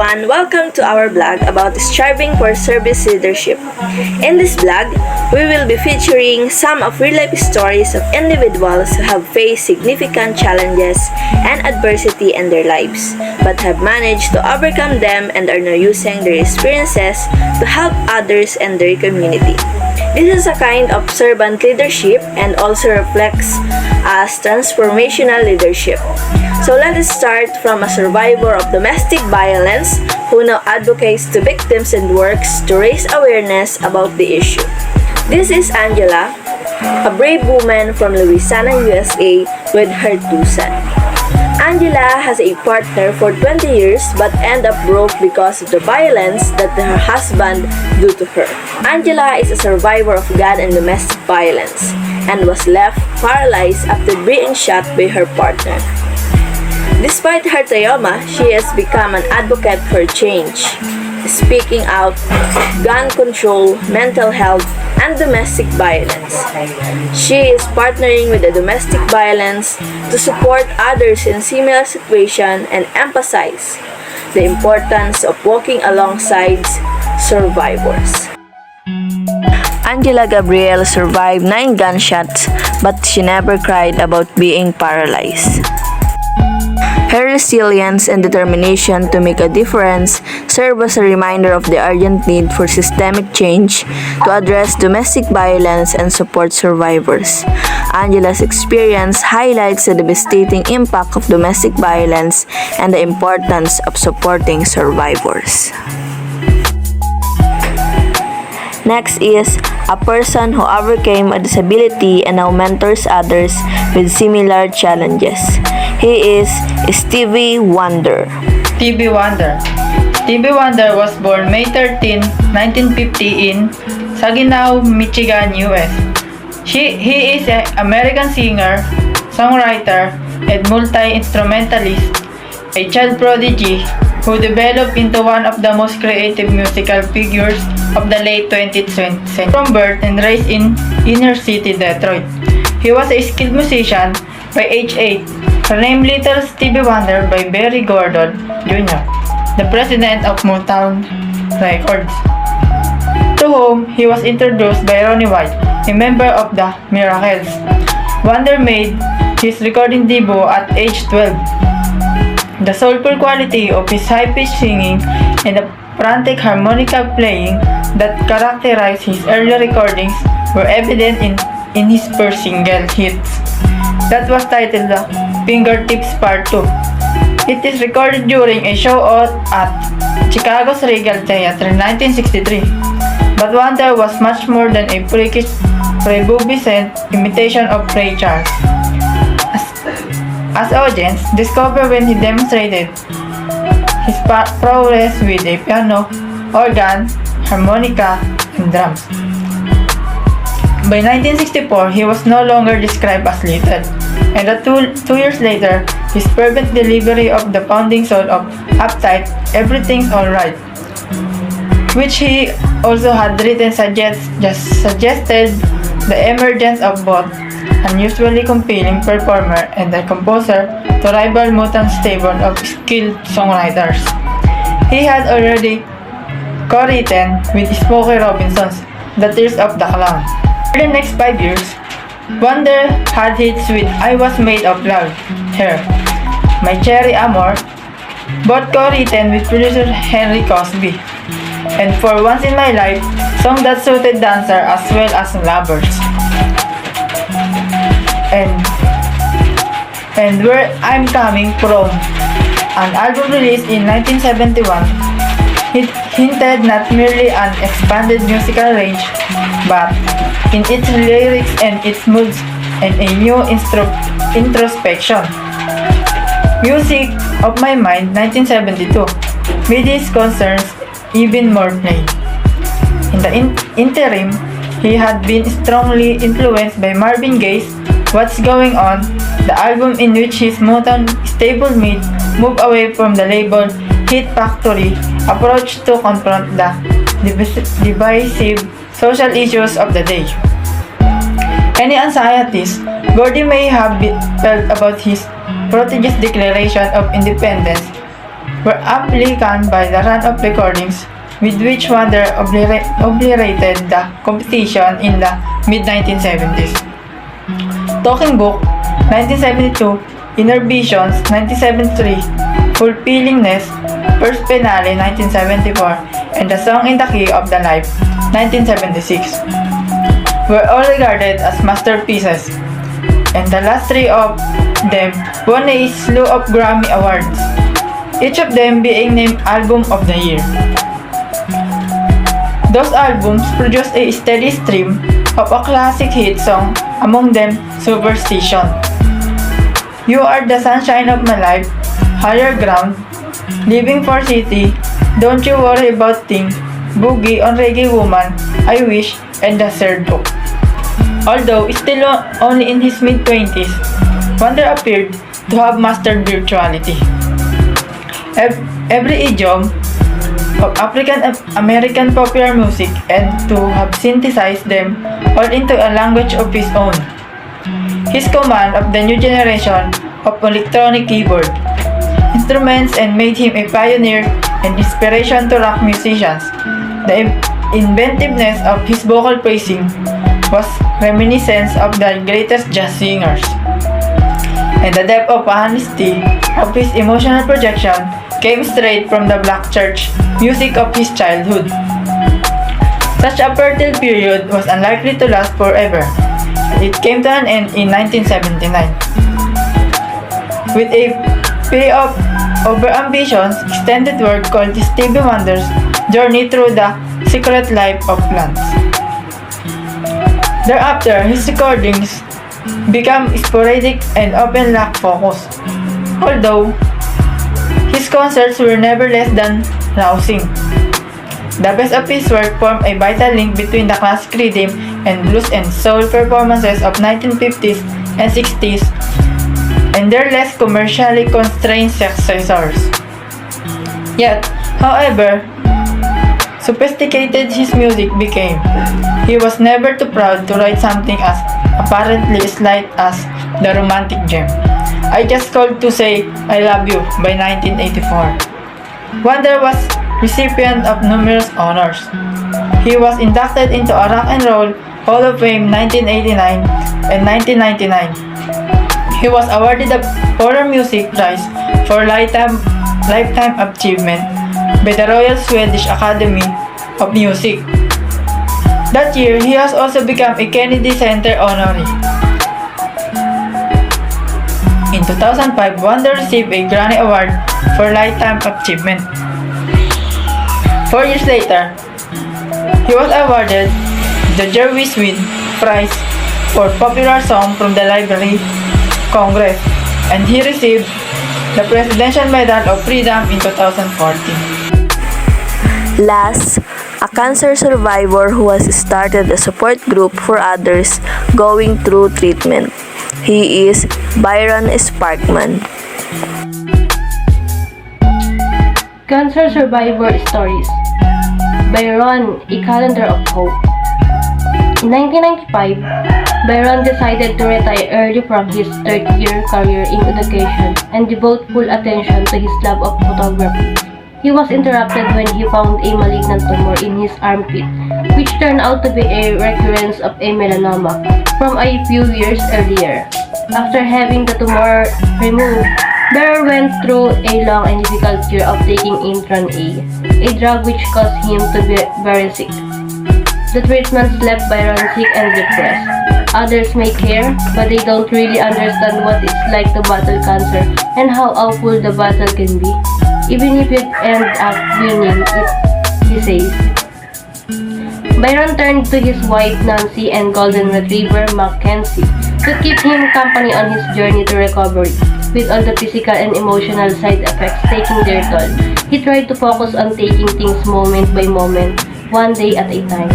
everyone, welcome to our blog about striving for service leadership. In this blog, we will be featuring some of real-life stories of individuals who have faced significant challenges and adversity in their lives, but have managed to overcome them and are now using their experiences to help others in their community. This is a kind of servant leadership and also reflects as transformational leadership. So let us start from a survivor of domestic violence who now advocates to victims and works to raise awareness about the issue. This is Angela, a brave woman from Louisiana, USA with her two sons. Angela has a partner for 20 years but ended up broke because of the violence that her husband do to her. Angela is a survivor of gun and domestic violence and was left paralyzed after being shot by her partner. Despite her trauma, she has become an advocate for change, speaking out, gun control, mental health, and domestic violence. She is partnering with the domestic violence to support others in similar situations and emphasize the importance of walking alongside survivors. Angela Gabriel survived 9 gunshots, but she never cried about being paralyzed. Her resilience and determination to make a difference serve as a reminder of the urgent need for systemic change to address domestic violence and support survivors. Angela's experience highlights the devastating impact of domestic violence and the importance of supporting survivors. Next is a person who overcame a disability and now mentors others with similar challenges. He is Stevie Wonder. Stevie Wonder. Stevie Wonder was born May 13, 1950 in Saginaw, Michigan, US. He is an American singer, songwriter, and multi-instrumentalist, a child prodigy who developed into one of the most creative musical figures of the late 20th century. From birth and raised in inner-city Detroit, he was a skilled musician by age 8. Named Little Stevie Wonder by Berry Gordon Jr., the president of Motown Records, to whom he was introduced by Ronnie White, a member of the Miracles. Wonder made his recording debut at age 12. The soulful quality of his high-pitched singing and the frantic harmonica playing that characterized his early recordings were evident in his first single hits that was titled The Fingertips Part 2. It is recorded during a show at Chicago's Regal Theater in 1963. But Wonder was much more than a freakish, prepubescent imitation of Ray Charles, as audience discovered when he demonstrated his prowess with a piano, organ, harmonica, and drums. By 1964, he was no longer described as little, and 2 years later, his fervent delivery of the pounding soul of Uptight, Everything's Alright, which he also had written suggested the emergence of both unusually compelling performer and a composer to rival Motown's stable of skilled songwriters. He had already co-written with Smokey Robinson's The Tears of the Clown. For the next 5 years, Wonder had hits with I Was Made of Love, Her, My Cherry Amor, both co-written with producer Henry Cosby, and For Once in My Life, song that suited dancers as well as lovers. And Where I'm Coming From, an album released in 1971, it hinted not merely an expanded musical range, but in its lyrics and its moods and a new introspection. Music of My Mind 1972 made his concerns even more plain. In the interim, he had been strongly influenced by Marvin Gaye's What's Going On, the album in which his Motown stablemate moved away from the label Hit Factory approach to confront the divisive social issues of the day. Any anxieties Gordy may have felt about his protege's declaration of independence were aptly canned by the run of recordings with which Wonder obliterated the competition in the mid-1970s. Talking Book, 1972, Inner Visions, 1973, Fulfillingness, First Finale, 1974, and The Song in the Key of the Life, 1976, were all regarded as masterpieces, and the last three of them won a slew of Grammy Awards, each of them being named Album of the Year. Those albums produced a steady stream of a classic hit song, among them Superstition, You Are the Sunshine of My Life, Higher Ground, Living for City, Don't You Worry About Things, Boogie on Reggae Woman, I Wish, and The Third Book. Although still only in his mid-20s, Wonder appeared to have mastered virtuality. Every idiom of African American popular music and to have synthesized them all into a language of his own. His command of the new generation of electronic keyboard instruments and made him a pioneer and inspiration to rock musicians. The inventiveness of his vocal phrasing was reminiscent of the greatest jazz singers, and the depth of honesty of his emotional projection came straight from the black church music of his childhood. Such a fertile period was unlikely to last forever. It came to an end in 1979 with a play of over-ambitions extended work called Stevie Wonder's Journey Through the Secret Life of Plants. Thereafter, his recordings became sporadic and often lacked focus, although his concerts were never less than rousing. The best of his work formed a vital link between the classic rhythm and blues and soul performances of 1950s and 60s and their less commercially constrained successors. Yet, however sophisticated his music became, he was never too proud to write something as apparently slight as the romantic gem, I Just Called to Say I Love You by 1984. Wonder was recipient of numerous honors. He was inducted into a Rock and Roll Hall of Fame 1989 and 1999. He was awarded the Polar Music Prize for Lifetime Achievement by the Royal Swedish Academy of Music. That year, he has also become a Kennedy Center honoree. In 2005, Wonder received a Grammy Award for Lifetime Achievement. 4 years later, he was awarded the Jerry Swin Prize for Popular Song from the Library Congress, and he received the Presidential Medal of Freedom in 2014. Last, a cancer survivor who has started a support group for others going through treatment. He is Byron Sparkman. Cancer Survivor Stories Byron, A Calendar of Hope. In 1995, Byron decided to retire early from his 30-year career in education and devote full attention to his love of photography. He was interrupted when he found a malignant tumor in his armpit, which turned out to be a recurrence of a melanoma from a few years earlier. After having the tumor removed, Byron went through a long and difficult year of taking Intron A drug which caused him to be very sick. The treatments left Byron sick and depressed. Others may care, but they don't really understand what it's like to battle cancer and how awful the battle can be, even if you end up winning it, he says. Byron turned to his wife Nancy and golden retriever Mackenzie to keep him company on his journey to recovery. With all the physical and emotional side effects taking their toll, he tried to focus on taking things moment by moment, one day at a time.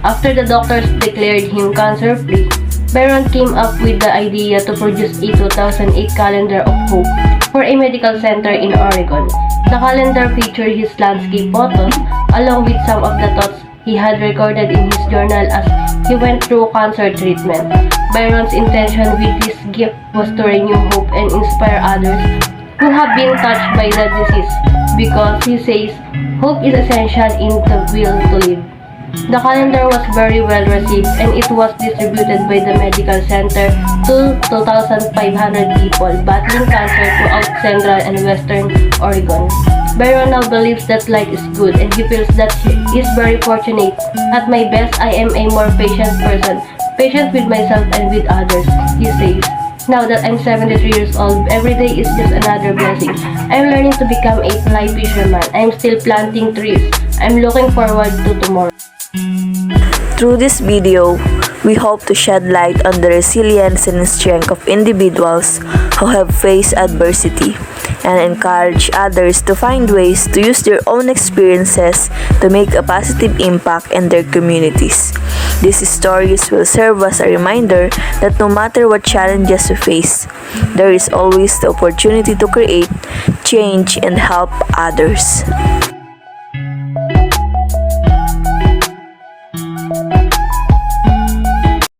After the doctors declared him cancer-free, Byron came up with the idea to produce a 2008 calendar of hope for a medical center in Oregon. The calendar featured his landscape photos along with some of the thoughts he had recorded in his journal as he went through cancer treatment. Byron's intention with this gift was to renew hope and inspire others who have been touched by the disease because he says hope is essential in the will to live. The calendar was very well received and it was distributed by the medical center to 2,500 people battling cancer throughout Central and Western Oregon. Byron now believes that life is good and he feels that he is very fortunate. At my best, I am a more patient person, patient with myself and with others, he says. Now that I'm 73 years old, every day is just another blessing. I'm learning to become a fly fisherman. I'm still planting trees. I'm looking forward to tomorrow. Through this video, we hope to shed light on the resilience and strength of individuals who have faced adversity and encourage others to find ways to use their own experiences to make a positive impact in their communities. These stories will serve as a reminder that no matter what challenges we face, there is always the opportunity to create, change, and help others.